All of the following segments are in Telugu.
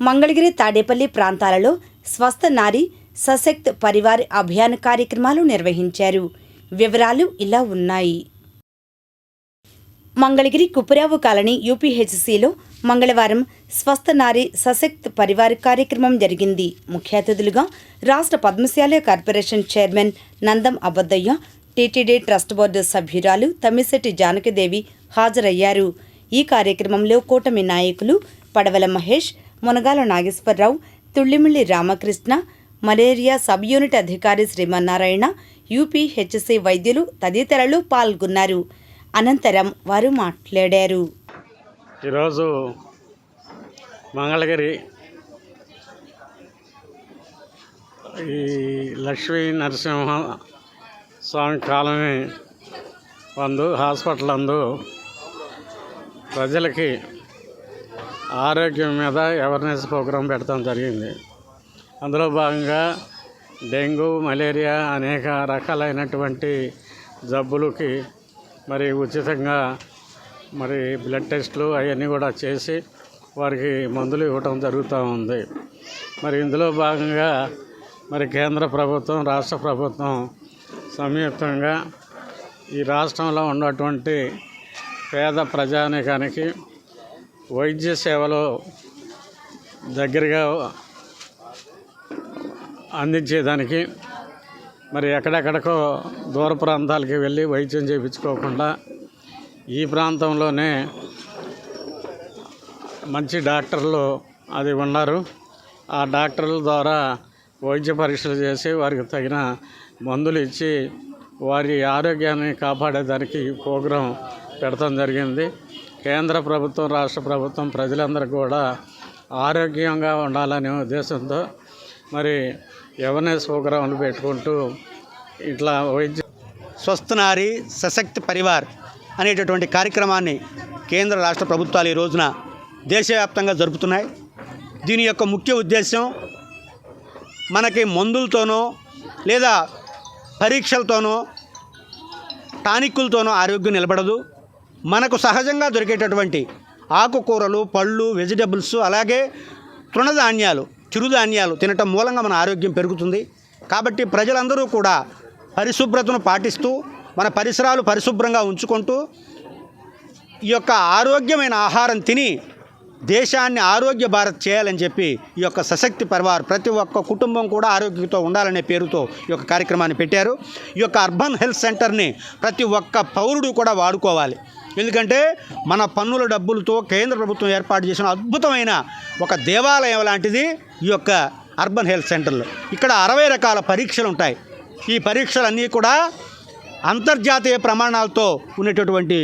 మంగళగిరి తాడేపల్లి ప్రాంతాలలో స్వస్థ నారీ సశక్త్ పరివార్ అభియాన్ కార్యక్రమాలు నిర్వహించారు. వివరాలు ఇలా ఉన్నాయి. మంగళగిరి కుప్పరావు కాలనీ యూపీహెచ్సిలో మంగళవారం స్వస్థ నారీ సశక్త్ పరివార్ కార్యక్రమం జరిగింది. ముఖ్య అతిథులుగా రాష్ట్ర Padmasali corporation chairman Nandam Abaddaiah, TTD trust board సభ్యురాలు తమ్మిశెట్టి జానకిదేవి హాజరయ్యారు. ఈ కార్యక్రమంలో కూటమి నాయకులు Padavala Mahesh, Munagala Nageswararao, Tullimilli Ramakrishna, malaria sub unit అధికారి శ్రీమన్నారాయణ, యూపీహెచ్సి వైద్యులు తదితరులు పాల్గొన్నారు. అనంతరం వారు మాట్లాడారు. ఈరోజు మంగళగిరి ఈ లక్ష్మీ నరసింహ స్వామి కాలనీ హాస్పిటల్ అందు ప్రజలకి ఆరోగ్యం మీద అవేర్నెస్ ప్రోగ్రాం పెడతాం జరిగింది. అందులో భాగంగా డెంగ్యూ, మలేరియా అనేక రకాలైనటువంటి జబ్బులకి మరి ఉచితంగా మరి బ్లడ్ టెస్టులు అవన్నీ కూడా చేసి వారికి మందులు ఇవ్వటం జరుగుతూ ఉంది. మరి ఇందులో భాగంగా మరి కేంద్ర ప్రభుత్వం, రాష్ట్ర ప్రభుత్వం సంయుక్తంగా ఈ రాష్ట్రంలో ఉన్నటువంటి పేద ప్రజానీకానికి వైద్య సేవలు దగ్గరగా అందించేదానికి మరి ఎక్కడెక్కడికో దూర ప్రాంతాలకి వెళ్ళి వైద్యం చేయించుకోకుండా ఈ ప్రాంతంలోనే మంచి డాక్టర్లు అది ఉన్నారు. ఆ డాక్టర్ల ద్వారా వైద్య పరీక్షలు చేసి వారికి తగిన మందులు ఇచ్చి వారి ఆరోగ్యాన్ని కాపాడేదానికి ఈ ప్రోగ్రాం పెడతాం జరిగింది. కేంద్ర ప్రభుత్వం, రాష్ట్ర ప్రభుత్వం ప్రజలందరూ కూడా ఆరోగ్యంగా ఉండాలనే ఉద్దేశంతో మరి అవేర్నెస్ ప్రోగ్రాంలు పెట్టుకుంటూ ఇట్లా వైద్య స్వస్థ నారీ సశక్త్ పరివార్ అనేటటువంటి కార్యక్రమాన్ని కేంద్ర రాష్ట్ర ప్రభుత్వాలు ఈ రోజున దేశవ్యాప్తంగా జరుపుతున్నాయి. దీని యొక్క ముఖ్య ఉద్దేశం మనకి మందులతోనో లేదా పరీక్షలతోనో టానిక్కులతోనో ఆరోగ్యం నిలబడదు. మనకు సహజంగా దొరికేటటువంటి ఆకుకూరలు, పళ్ళు, వెజిటబుల్స్, అలాగే తృణధాన్యాలు, చిరుధాన్యాలు తినటం మూలంగా మన ఆరోగ్యం పెరుగుతుంది. కాబట్టి ప్రజలందరూ కూడా పరిశుభ్రతను పాటిస్తూ మన పరిసరాలు పరిశుభ్రంగా ఉంచుకుంటూ ఈ యొక్క ఆరోగ్యమైన ఆహారం తిని దేశాన్ని ఆరోగ్య భారత్ చేయాలని చెప్పి ఈ యొక్క సశక్తి పరివార్ ప్రతి ఒక్క కుటుంబం కూడా ఆరోగ్యంతో ఉండాలనే పేరుతో ఈ యొక్క కార్యక్రమాన్ని పెట్టారు. ఈ యొక్క అర్బన్ హెల్త్ సెంటర్ని ప్రతి ఒక్క పౌరుడు కూడా వాడుకోవాలి. ఎందుకంటే మన పన్నుల డబ్బులతో కేంద్ర ప్రభుత్వం ఏర్పాటు చేసిన అద్భుతమైన ఒక దేవాలయం లాంటిది ఈ యొక్క అర్బన్ హెల్త్ సెంటర్లో. ఇక్కడ 60 రకాల పరీక్షలు ఉంటాయి. ఈ పరీక్షలన్నీ కూడా అంతర్జాతీయ ప్రమాణాలతో ఉన్నటువంటి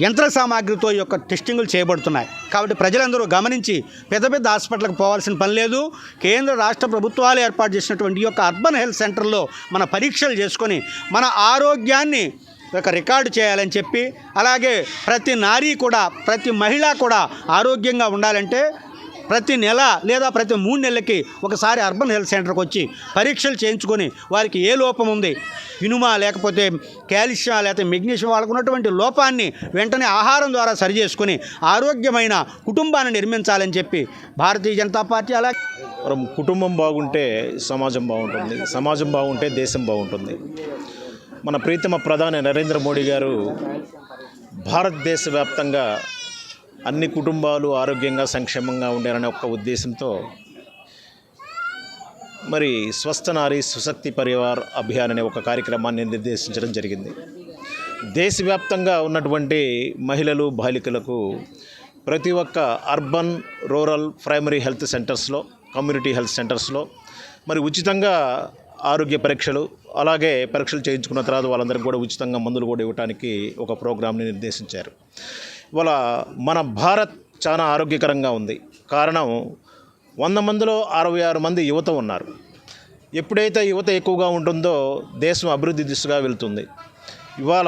యంత్ర సామాగ్రితో ఈ యొక్క టెస్టింగులు చేయబడుతున్నాయి. కాబట్టి ప్రజలందరూ గమనించి పెద్ద పెద్ద హాస్పిటల్కి పోవాల్సిన పని లేదు. కేంద్ర రాష్ట్ర ప్రభుత్వాలు ఏర్పాటు చేసినటువంటి ఈ యొక్క అర్బన్ హెల్త్ సెంటర్లో మన పరీక్షలు చేసుకొని మన ఆరోగ్యాన్ని ఒక రికార్డు చేయాలని చెప్పి, అలాగే ప్రతి నారీ కూడా, ప్రతి మహిళ కూడా ఆరోగ్యంగా ఉండాలంటే ప్రతి నెల లేదా ప్రతి 3 నెలలకి ఒకసారి అర్బన్ హెల్త్ సెంటర్కి వచ్చి పరీక్షలు చేయించుకొని వారికి ఏ లోపం ఉంది, ఇనుమా లేకపోతే కాల్షియం లేకపోతే మెగ్నీషియం, వాళ్ళకు ఉన్నటువంటి లోపాన్ని వెంటనే ఆహారం ద్వారా సరిచేసుకొని ఆరోగ్యమైన కుటుంబాన్ని నిర్మించాలని చెప్పి భారతీయ జనతా పార్టీ అలాగే కుటుంబం బాగుంటే సమాజం బాగుంటుంది, సమాజం బాగుంటే దేశం బాగుంటుంది. మన ప్రీతమ ప్రధాని నరేంద్ర మోడీ గారు భారతదేశ వ్యాప్తంగా అన్ని కుటుంబాలు ఆరోగ్యంగా సంక్షేమంగా ఉండాలనే ఒక ఉద్దేశంతో మరి స్వస్థ నారీ సుశక్తి పరివార్ అభియాన్ అనే ఒక కార్యక్రమాన్ని నిర్దేశించడం జరిగింది. దేశవ్యాప్తంగా ఉన్నటువంటి మహిళలు, బాలికలకు ప్రతి ఒక్క అర్బన్, రూరల్, ప్రైమరీ హెల్త్ సెంటర్స్లో, కమ్యూనిటీ హెల్త్ సెంటర్స్లో మరి ఉచితంగా ఆరోగ్య పరీక్షలు, అలాగే పరీక్షలు చేయించుకున్న తర్వాత వాళ్ళందరికీ కూడా ఉచితంగా మందులు కూడా ఇవ్వడానికి ఒక ప్రోగ్రాంని నిర్దేశించారు. ఇవాళ మన భారత్ చాలా ఆరోగ్యకరంగా ఉంది. కారణం 100 మందిలో 66 మంది యువత ఉన్నారు. ఎప్పుడైతే యువత ఎక్కువగా ఉంటుందో దేశం అభివృద్ధి దిశగా వెళ్తుంది. ఇవాళ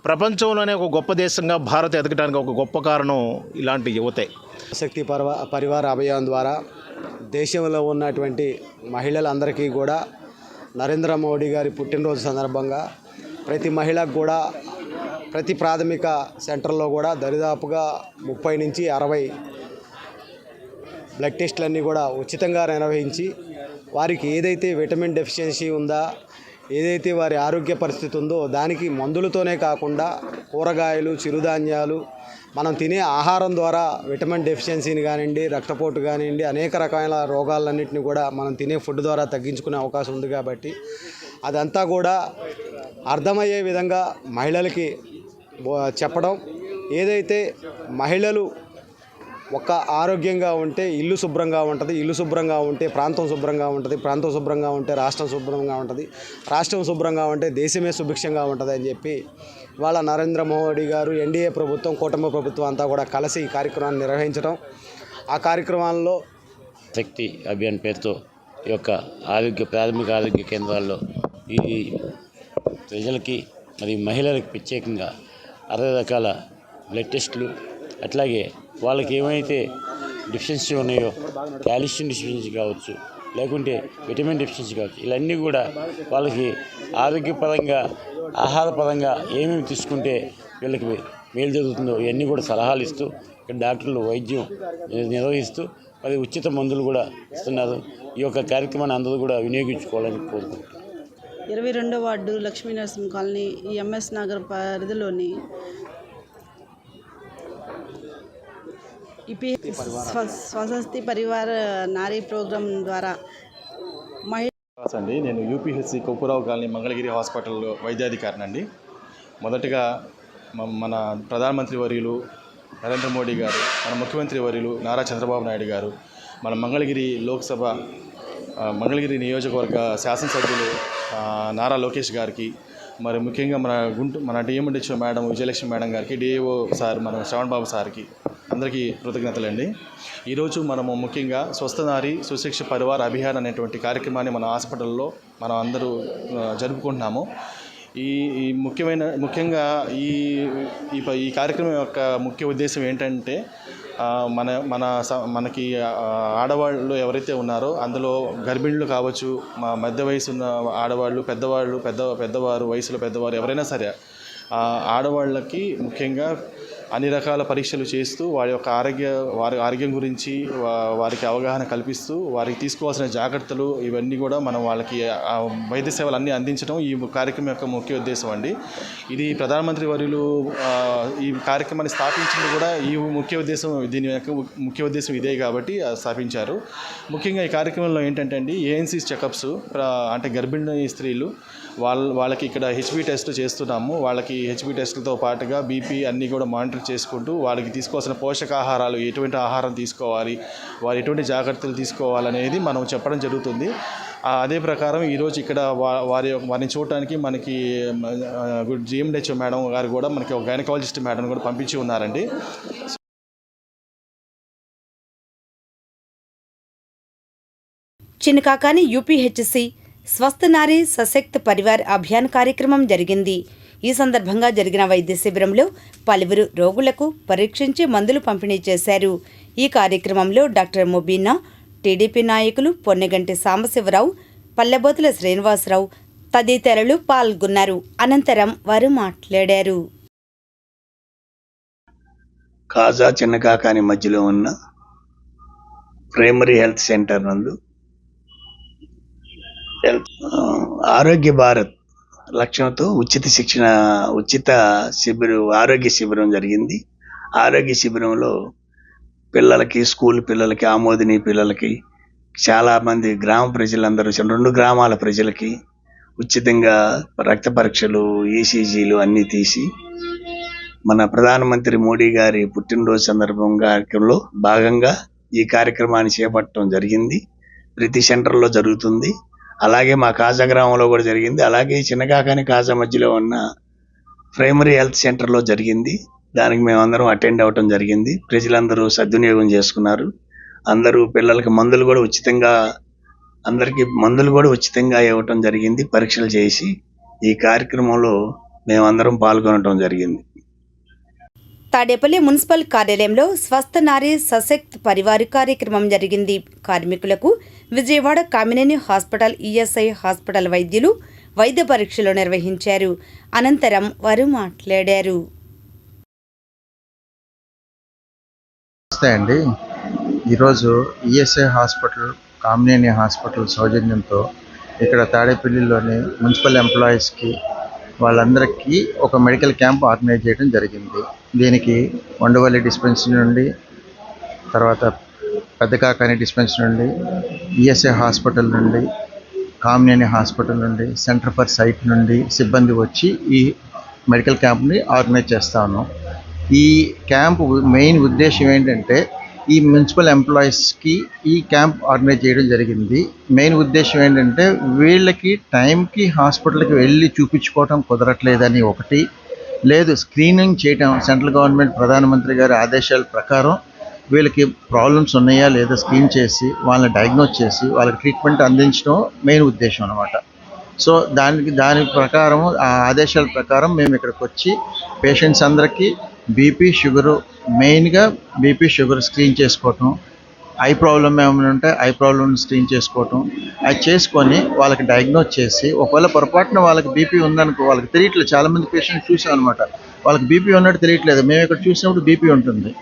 ప్రపంచంలోనే ఒక గొప్ప దేశంగా భారత్ ఎదగడానికి ఒక గొప్ప కారణం ఇలాంటి యువతే. శక్తి పరివార్ అభియాన్ ద్వారా దేశంలో ఉన్నటువంటి మహిళలందరికీ కూడా నరేంద్ర మోడీ గారి పుట్టినరోజు సందర్భంగా ప్రతి మహిళకు కూడా ప్రతి ప్రాథమిక సెంటర్లో కూడా దరిదాపుగా 30 నుంచి 60 బ్లడ్ టెస్టులన్నీ కూడా ఉచితంగా నిర్వహించి వారికి ఏదైతే విటమిన్ డెఫిషియన్సీ ఉందా, ఏదైతే వారి ఆరోగ్య పరిస్థితి ఉందో దానికి మందులతోనే కాకుండా కూరగాయలు, చిరుధాన్యాలు, మనం తినే ఆహారం ద్వారా విటమిన్ డెఫిషియన్సీని కానివ్వండి, రక్తపోటు కానివ్వండి, అనేక రకాల రోగాలన్నింటినీ కూడా మనం తినే ఫుడ్ ద్వారా తగ్గించుకునే అవకాశం ఉంది. కాబట్టి అదంతా కూడా అర్థమయ్యే విధంగా మహిళలకి చెప్పడం, ఏదైతే మహిళలు ఒక ఆరోగ్యంగా ఉంటే ఇల్లు శుభ్రంగా ఉంటుంది, ఇల్లు శుభ్రంగా ఉంటే ప్రాంతం శుభ్రంగా ఉంటుంది, ప్రాంతం శుభ్రంగా ఉంటే రాష్ట్రం శుభ్రంగా ఉంటుంది, రాష్ట్రం శుభ్రంగా ఉంటే దేశమే సుభిక్షంగా ఉంటుంది అని చెప్పి వాళ్ళ నరేంద్ర మోడీ గారు, ఎన్డీఏ ప్రభుత్వం, కూటమి ప్రభుత్వం అంతా కూడా కలిసి ఈ కార్యక్రమాన్ని నిర్వహించడం, ఆ కార్యక్రమాల్లో శక్తి అభియాన్ పేరుతో ఈ యొక్క ప్రాథమిక ఆరోగ్య కేంద్రాల్లో ఈ ప్రజలకి మరియు మహిళలకు ప్రత్యేకంగా 60 రకాల బ్లడ్ టెస్టులు, అట్లాగే వాళ్ళకి ఏమైతే డెఫిషియన్సీ ఉన్నాయో, కాల్షియం డెఫిషియన్సీ కావచ్చు, లేకుంటే విటమిన్ డెఫిషియన్సీ కావచ్చు, ఇవన్నీ కూడా వాళ్ళకి ఆరోగ్యపరంగా, ఆహారపరంగా ఏమేమి తీసుకుంటే వీళ్ళకి మేలు జరుగుతుందో ఇవన్నీ కూడా సలహాలు ఇస్తూ ఇక్కడ డాక్టర్లు వైద్యం నిర్వహిస్తూ మరి ఉచిత మందులు కూడా ఇస్తున్నారు. ఈ యొక్క కార్యక్రమాన్ని అందరూ కూడా వినియోగించుకోవాలని కోరుకుంటున్నారు. 22వ వార్డు లక్ష్మీ నరసింహ కాలనీ ఈ ఎంఎస్ నగర్ పరిధిలోని స్వస్తి పరివార నారీ ప్రోగ్రాం ద్వారా అండి, నేను యూపీహెచ్సి కొప్పురావు కాలనీ మంగళగిరి హాస్పిటల్లో వైద్యాధికారినండి. మొదటగా మన ప్రధానమంత్రి వర్యులు నరేంద్ర మోడీ గారు, మన ముఖ్యమంత్రి వర్యులు నారా చంద్రబాబు నాయుడు గారు, మన మంగళగిరి నియోజకవర్గ శాసనసభ్యులు నారా లోకేష్ గారికి, మరి ముఖ్యంగా మన డిఎండిహెచ్ఓ మేడం విజయలక్ష్మి మేడం గారికి, డిఏఓ సార్ మన శ్రవణ్ బాబు సార్కి అందరికీ కృతజ్ఞతలండి. ఈరోజు మనము ముఖ్యంగా స్వస్థ నారీ సుశిక్ష పరివార్ అభియాన్ అనేటువంటి కార్యక్రమాన్ని మన హాస్పిటల్లో మనం అందరూ జరుపుకుంటున్నాము. ముఖ్యంగా ఈ కార్యక్రమం యొక్క ముఖ్య ఉద్దేశం ఏంటంటే మనకి ఆడవాళ్ళు ఎవరైతే ఉన్నారో అందులో గర్భిణులు కావచ్చు, మధ్య వయసు ఉన్న ఆడవాళ్ళు, పెద్దవారు వయసులో పెద్దవారు ఎవరైనా సరే ఆడవాళ్ళకి ముఖ్యంగా అన్ని రకాల పరీక్షలు చేస్తూ వారి ఆరోగ్యం గురించి వారికి అవగాహన కల్పిస్తూ వారికి తీసుకోవాల్సిన జాగ్రత్తలు ఇవన్నీ కూడా మనం వాళ్ళకి వైద్య సేవలు అన్నీ అందించడం ఈ కార్యక్రమం యొక్క ముఖ్య ఉద్దేశం అండి. ఇది ప్రధానమంత్రి వర్యులు ఈ కార్యక్రమాన్ని స్థాపించింది కూడా ఈ దీని యొక్క ముఖ్య ఉద్దేశం ఇదే కాబట్టి స్థాపించారు. ముఖ్యంగా ఈ కార్యక్రమంలో ఏంటంటే అండి, ఏఎన్సీ చెకప్స్, అంటే గర్భిణీ స్త్రీలు వాళ్ళకి ఇక్కడ హెచ్బి టెస్ట్ చేస్తున్నాము. వాళ్ళకి హెచ్బి టెస్ట్లతో పాటుగా బీపీ అన్నీ కూడా మానిటర్ చేసుకుంటూ వాళ్ళకి తీసుకోవాల్సిన పోషకాహారాలు, ఎటువంటి ఆహారం తీసుకోవాలి, వారు ఎటువంటి జాగ్రత్తలు తీసుకోవాలనేది మనం చెప్పడం జరుగుతుంది. అదే ప్రకారం ఈరోజు ఇక్కడ వారిని చూడటానికి మనకి జిఎండిహెచ్ఓ మేడం గారు కూడా మనకి ఒక గైనకాలజిస్ట్ మేడం కూడా పంపించి ఉన్నారండి. చిన్నకాకాని యూపీహెచ్సి స్వస్థ నారీ సశక్త్ పరివార్ అభియాన్ కార్యక్రమం జరిగింది. ఈ సందర్భంగా జరిగిన వైద్య శిబిరంలో పలువురు రోగులకు పరీక్షించి మందులు పంపిణీ చేశారు. ఈ కార్యక్రమంలో డాక్టర్ ముబీనా, టీడీపీ నాయకులు పొన్నెగంటి సాంబశివరావు, పల్లెబోతుల శ్రీనివాసరావు తదితరులు పాల్గొన్నారు. అనంతరం వారు మాట్లాడారు. కాజా చిన్నకాకాని మధ్యలో ఉన్న ప్రైమరీ హెల్త్ సెంటర్ నందు ఆరోగ్య భారత్ లక్ష్యంతో ఉచిత ఆరోగ్య శిబిరం జరిగింది. ఆరోగ్య శిబిరంలో పిల్లలకి, స్కూల్ పిల్లలకి, ఆమోదిని పిల్లలకి, చాలామంది గ్రామ ప్రజలందరూ 2 గ్రామాల ప్రజలకి ఉచితంగా రక్త పరీక్షలు, ఈసీజీలు అన్నీ తీసి మన ప్రధానమంత్రి మోడీ గారి పుట్టినరోజు సందర్భంగా భాగంగా ఈ కార్యక్రమాన్ని చేపట్టడం జరిగింది. ప్రతి సెంటర్లో జరుగుతుంది. అలాగే మా కాజా గ్రామంలో కూడా జరిగింది. అలాగే చిన్నకాకాని కాజా మధ్యలో ఉన్న ప్రైమరీ హెల్త్ సెంటర్లో జరిగింది. దానికి మేమందరం అటెండ్ అవ్వటం జరిగింది. ప్రజలందరూ సద్వినియోగం చేసుకున్నారు. అందరూ పిల్లలకి మందులు కూడా ఉచితంగా ఇవ్వటం జరిగింది. పరీక్షలు చేసి ఈ కార్యక్రమంలో మేమందరం పాల్గొనడం జరిగింది. తాడేపల్లి మున్సిపల్ కార్యాలయంలో స్వస్థ నారీ సశక్త్ పరివార్ కార్యక్రమం జరిగింది. కార్మికులకు Vijayawada Kamineni hospital, ESI hospital వైద్యులు వైద్య పరీక్షలు నిర్వహించారు. అనంతరం వారు మాట్లాడారు. నమస్తే అండి, ఈరోజు ఈఎస్ఐ హాస్పిటల్, కామినేని హాస్పిటల్ సౌజన్యంతో ఇక్కడ తాడేపల్లిలోని మున్సిపల్ ఎంప్లాయీస్కి వాళ్ళందరికీ ఒక మెడికల్ క్యాంప్ ఆర్గనైజ్ చేయడం జరిగింది. దీనికి వండవల్లి డిస్పెన్సరీ నుండి, తర్వాత పెద్దకాకాని డిస్పెన్సరీ నుండి, ఈఎస్ఐ హాస్పిటల్ నుండి, కామినేని హాస్పిటల్ నుండి, సెంటర్ ఫర్ సైట్ నుండి సిబ్బంది వచ్చి ఈ మెడికల్ క్యాంప్ని ఆర్గనైజ్ చేస్తాను. ఈ క్యాంప్ మెయిన్ ఉద్దేశం ఏంటంటే ఈ మున్సిపల్ ఎంప్లాయీస్కి ఈ క్యాంప్ ఆర్గనైజ్ చేయడం జరిగింది. మెయిన్ ఉద్దేశం ఏంటంటే వీళ్ళకి టైంకి హాస్పిటల్కి వెళ్ళి చూపించుకోవటం కుదరట్లేదని ఒకటి, లేదు స్క్రీనింగ్ చేయటం సెంట్రల్ గవర్నమెంట్ ప్రధానమంత్రి గారి ఆదేశాల ప్రకారం వీళ్ళకి ప్రాబ్లమ్స్ ఉన్నాయా లేదా స్క్రీన్ చేసి వాళ్ళని డయాగ్నోజ్ చేసి వాళ్ళకి ట్రీట్మెంట్ అందించడం మెయిన్ ఉద్దేశం అన్నమాట. సో దాని ప్రకారం, ఆ ఆదేశాల ప్రకారం మేము ఇక్కడికి వచ్చి పేషెంట్స్ అందరికీ బీపీ, షుగరు, మెయిన్గా బీపీ, షుగర్ స్క్రీన్ చేసుకోవటం, ఐ ప్రాబ్లం ఏమైనా ఉంటే ఐ ప్రాబ్లమ్ స్క్రీన్ చేసుకోవటం, అది చేసుకొని వాళ్ళకి డయాగ్నోజ్ చేసి ఒకవేళ పొరపాటున వాళ్ళకి బీపీ ఉందనుకో, వాళ్ళకి తెలియట్లేదు. చాలామంది పేషెంట్ చూసాం అనమాట, వాళ్ళకి బీపీ ఉన్నట్టు తెలియట్లేదు. మేము ఇక్కడ చూసినప్పుడు బీపీ ఉంటుంది.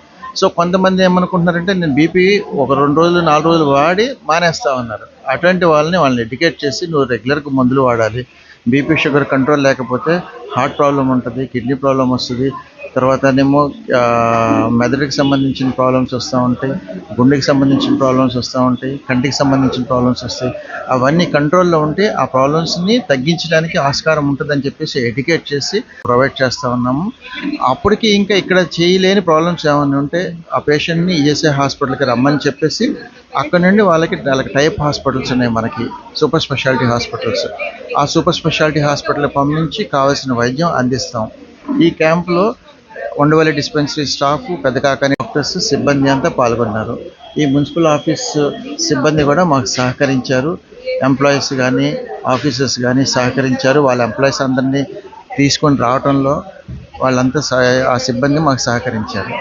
సో కొంతమంది ఏమనుకుంటున్నారంటే నేను బీపీ ఒక 2 రోజులు 4 రోజులు వాడి మానేస్తా ఉన్నారు. అటువంటి వాళ్ళని ఎడ్యుకేట్ చేసి నువ్వు రెగ్యులర్గా మందులు వాడాలి, బీపీ షుగర్ కంట్రోల్ లేకపోతే హార్ట్ ప్రాబ్లం ఉంటుంది, కిడ్నీ ప్రాబ్లం వస్తుంది, తర్వాతనేమో మెదడుకి సంబంధించిన ప్రాబ్లమ్స్ వస్తూ ఉంటాయి, గుండెకి సంబంధించిన ప్రాబ్లమ్స్ వస్తూ ఉంటాయి, కంటికి సంబంధించిన ప్రాబ్లమ్స్ వస్తాయి. అవన్నీ కంట్రోల్లో ఉంటే ఆ ప్రాబ్లమ్స్ని తగ్గించడానికి ఆస్కారం ఉంటుందని చెప్పేసి ఎడ్యుకేట్ చేసి ప్రొవైడ్ చేస్తూ ఉన్నాము. అప్పటికి ఇంకా ఇక్కడ చేయలేని ప్రాబ్లమ్స్ ఏమైనా ఉంటే ఆ పేషెంట్ని ఈఎస్ఐ హాస్పిటల్కి రమ్మని చెప్పేసి అక్కడ నుండి వాళ్ళకి టైప్ హాస్పిటల్స్ ఉన్నాయి మనకి, సూపర్ స్పెషాలిటీ హాస్పిటల్స్. ఆ సూపర్ స్పెషాలిటీ హాస్పిటల్కి పంపించి కావాల్సిన వైద్యం అందిస్తాం. ఈ క్యాంపులో Undavalli dispensary staff, Peddakakani doctors, సిబ్బంది అంతా పాల్గొన్నారు. ఈ మున్సిపల్ ఆఫీస్ సిబ్బంది కూడా మాకు సహకరించారు. ఎంప్లాయీస్ కానీ ఆఫీసర్స్ కానీ సహకరించారు. వాళ్ళ ఎంప్లాయీస్ అందరినీ తీసుకొని రావడంలో వాళ్ళంతా ఆ సిబ్బంది మాకు సహకరించారు.